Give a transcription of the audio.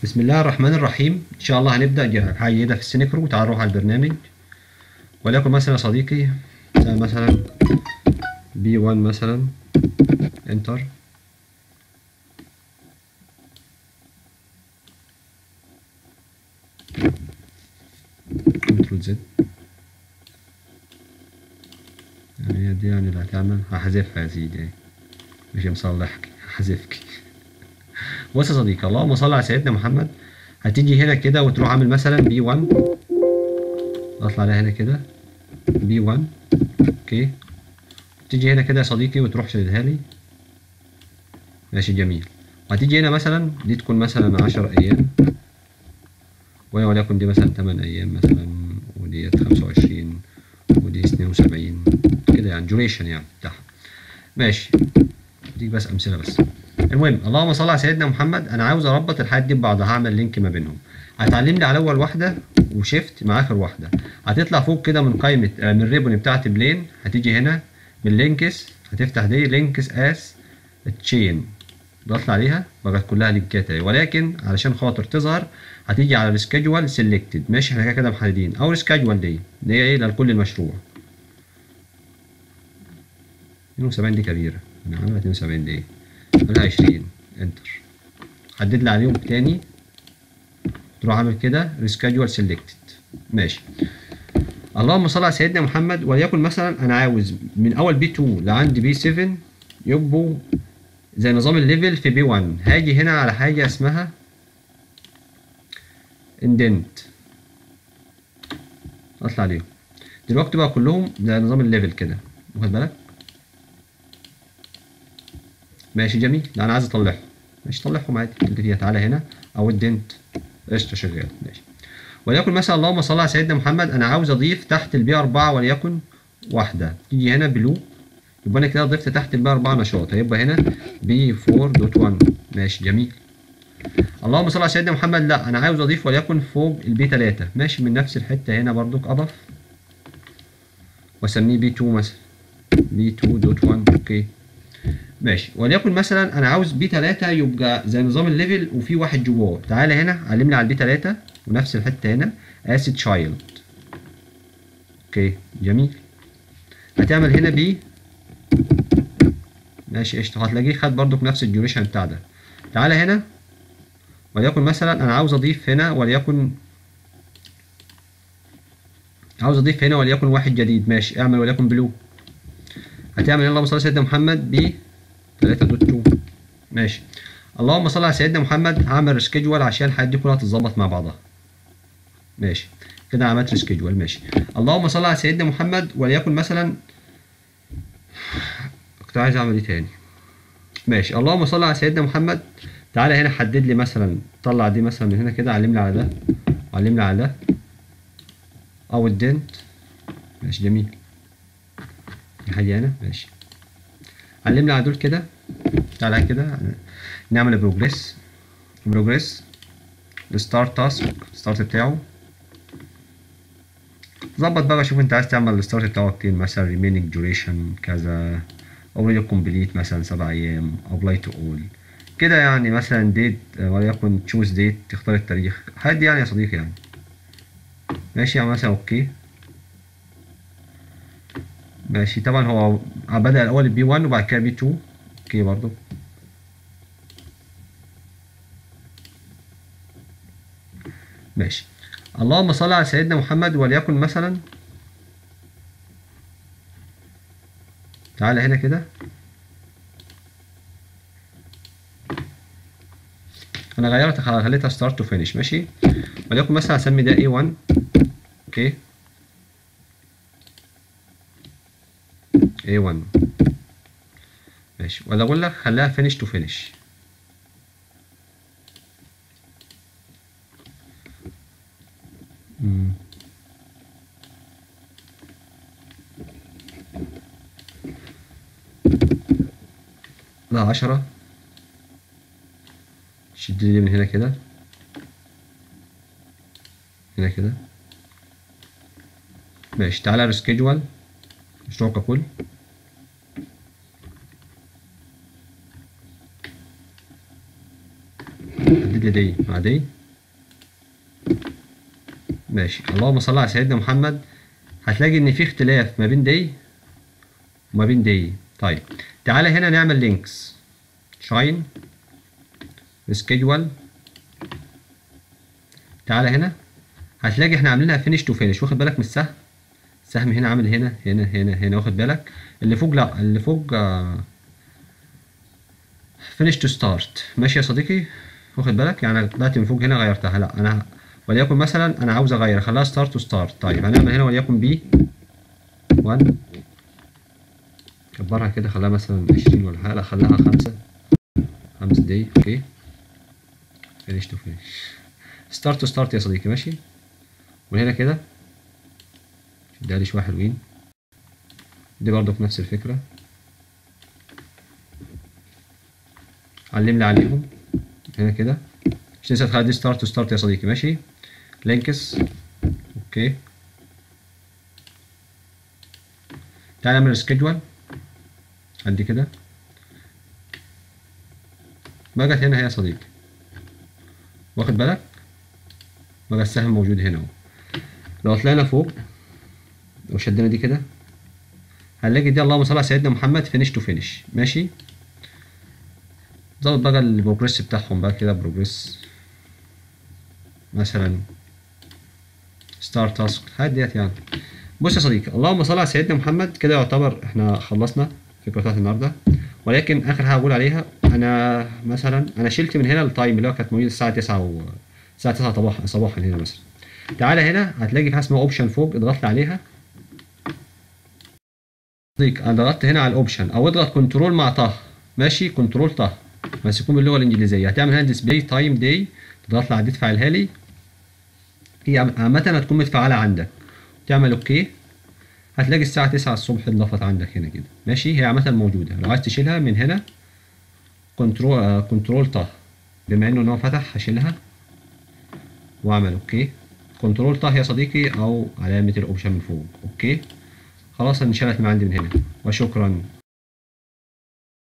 بسم الله الرحمن الرحيم. ان شاء الله هنبدا حاجه جديده في السينكرو. تعال نروح على البرنامج، وليكن مثلا يا صديقي ده مثلا B1 مثلا، انتر. كنترول زد. يعني دي يعني اللي هتعمل هحذفها يا سيدي، مش مصلحك هحذفك. بص يا صديقي، اللهم صل على سيدنا محمد. هتيجي هنا كده وتروح عامل مثلا B1، اطلع عليها هنا كده B1. اوكي، تيجي هنا كده يا صديقي وتروح شددها لي. ماشي جميل. وهتيجي هنا مثلا دي تكون مثلا 10 ايام، وليكن دي مثلا 8 ايام مثلا، وديت 25، ودي 72 كده، يعني ديوريشن يعني بتاعها. ماشي، دي بس امثله بس. المهم، اللهم صل على سيدنا محمد. انا عاوز اربط الحاجات دي ببعضها، هعمل لينك ما بينهم. هتعلم لي على اول واحده وشيفت مع اخر واحده. هتطلع فوق كده من قائمه من الريبون بتاعت بلين. هتيجي هنا من لينكس، هتفتح دي لينكس اس تشين، ضغط عليها بقت كلها لينكات اهي. ولكن علشان خاطر تظهر هتيجي على السكيدجول سيلكتد. ماشي، احنا كده محددين. او السكيدجول دي هي ايه لكل المشروع. 72 دي كبيره، انا عاملها 72 دي، عاملها 20 انتر. حدد لي عليهم تاني، تروح عامل كده ريسكيدجول سيلكتد. ماشي، اللهم صل على سيدنا محمد. وليكن مثلا انا عاوز من اول B2 لعند B7 يبقوا زي نظام الليفل في B1. هاجي هنا على حاجه اسمها اندنت، اطلع عليهم دلوقتي بقى كلهم زي نظام الليفل كده، واخد بالك؟ ماشي جميل. لا انا عايز اطلعهم. ماشي، طلعهم عادي اللي فيها. تعالى هنا او الدنت، قشطه شغال. ماشي، وليكن مثلا اللهم صل على سيدنا محمد، انا عاوز اضيف تحت البي 4 وليكن واحده. تيجي هنا بلو، يبقى انا كده ضفت تحت البي 4 نشاط، هيبقى هنا B4.1. ماشي جميل. اللهم صل على سيدنا محمد. لا انا عاوز اضيف وليكن فوق البي 3. ماشي، من نفس الحته هنا برضك اضف واسميه B2 مثلا، B2.1. اوكي ماشي. وليكن مثلا انا عاوز بي 3 يبقى زي نظام الليفل وفي واحد جواه. تعالى هنا علمني على البي 3 ونفس الحته هنا اسيد تشايلد. اوكي جميل. هتعمل هنا بي، ماشي قشطه، هتلاقيه خد برضك نفس الديوريشن بتاع ده. تعالى هنا وليكن مثلا انا عاوز اضيف هنا وليكن، وليكن واحد جديد. ماشي، اعمل وليكن بلو. هتعمل اللهم صل على سيدنا محمد بي 3.2. ماشي، اللهم صل على سيدنا محمد. هعمل سكيدجول عشان الحاجات دي كلها تتظبط مع بعضها. ماشي كده عملت سكيدجول. ماشي، اللهم صل على سيدنا محمد. وليكن مثلا كنت عايز اعمل ايه تاني. ماشي، اللهم صل على سيدنا محمد. تعالى هنا حدد لي مثلا، طلع دي مثلا من هنا كده، علمني على ده وعلمني على ده او الدنت. ماشي جميل. حاجه هنا ماشي، علمني على دول كده. تعالى كده نعمل بروجريس الستارت تاسك، الستارت بتاعه. ظبط بقى، شوف انت عايز تعمل الستارت بتاعه كتير، مثلا remaining duration كذا، already complete مثلا 7 ايام، apply to all كده يعني. مثلا date وليكن choose date، تختار التاريخ. هادي يعني يا صديقي يعني. ماشي يعني مثلا اوكي. ماشي، طبعا هو بدأ الاول بي 1 وبعد كده بي 2. اوكي برضو. ماشي، اللهم صل على سيدنا محمد. وليكن مثلا تعالى هنا كده، انا غيرت خليتها ستارت تو فينيش. ماشي، وليكن مثلا هسمي ده A1. اوكي A1. ماشي، ولا اقول لك خليها فينيش تو فينيش. لا 10. شد لي من هنا كده، هنا كده. ماشي، تعالى ريسكيدجول مشروع ككل. حدد لي دي مع دي. ماشي، اللهم صل على سيدنا محمد. هتلاقي ان في اختلاف ما بين دي وما بين دي. طيب تعالى هنا نعمل لينكس شاين سكيدول. تعالى هنا هتلاقي احنا عاملينها فينيش تو فينيش. واخد بالك من السهم؟ السهم هنا عامل هنا. واخد بالك؟ اللي فوق لا، اللي فوق فينيش تو ستارت. ماشي يا صديقي؟ واخد بالك؟ يعني طلعت من فوق هنا غيرتها. لا انا وليكن مثلا انا عاوز اغير اخليها ستارت تو ستارت. طيب هنعمل هنا وليكن بي 1. كبرها كده خليها مثلا 20 ولا حاجه. لا خليها 5 دي. اوكي، فينيش تو فينيش، ستارت تو ستارت يا صديقي. ماشي، وهنا كده شدها لي شويه حلوين. دي برضو نفس الفكره، علم لي عليهم هنا كده. مش تنسى تخلي دي ستارت تو ستارت يا صديقي. ماشي، لينكس. اوكي، تعالى نعمل سكيدول. عندي كده بقت هنا يا صديقي. واخد بالك؟ بقى السهم موجود هنا اهو. لو طلعنا فوق وشدنا دي كده هنلاقي دي اللهم صل على سيدنا محمد فينيش تو فينيش. ماشي، ظبط بقى البروجريس بتاعهم بقى كده. بروجريس مثلا ستارت تاسك هات ديت يعني. بص يا صديقي، اللهم صل على سيدنا محمد. كده يعتبر احنا خلصنا الفكره بتاعت النهارده. ولكن اخر حاجه اقول عليها، انا مثلا انا شلت من هنا التايم اللي هو كانت موجوده الساعه 9 الساعه 9 صباحا هنا مثلا. تعالى هنا هتلاقي في حاجه اسمها اوبشن فوق، اضغط لي عليها. صديقي انا ضغطت هنا على الاوبشن، او اضغط كنترول مع طه. ماشي، كنترول طه بس يكون باللغه الانجليزيه. هتعمل هنا ديسبلاي تايم داي، تضغط لي على دي تفعلها لي. هي عامه هتكون متفعله عندك. تعمل اوكي، هتلاقي الساعه 9 الصبح اتضافت عندك هنا كده. ماشي، هي عامه موجوده. لو عايز تشيلها من هنا كنترول طه. بما انه هو فتح هشيلها واعمل اوكي. كنترول طه يا صديقي، او علامه الاوبشن من فوق. اوكي، خلاص انشالت من عندي من هنا. وشكرا.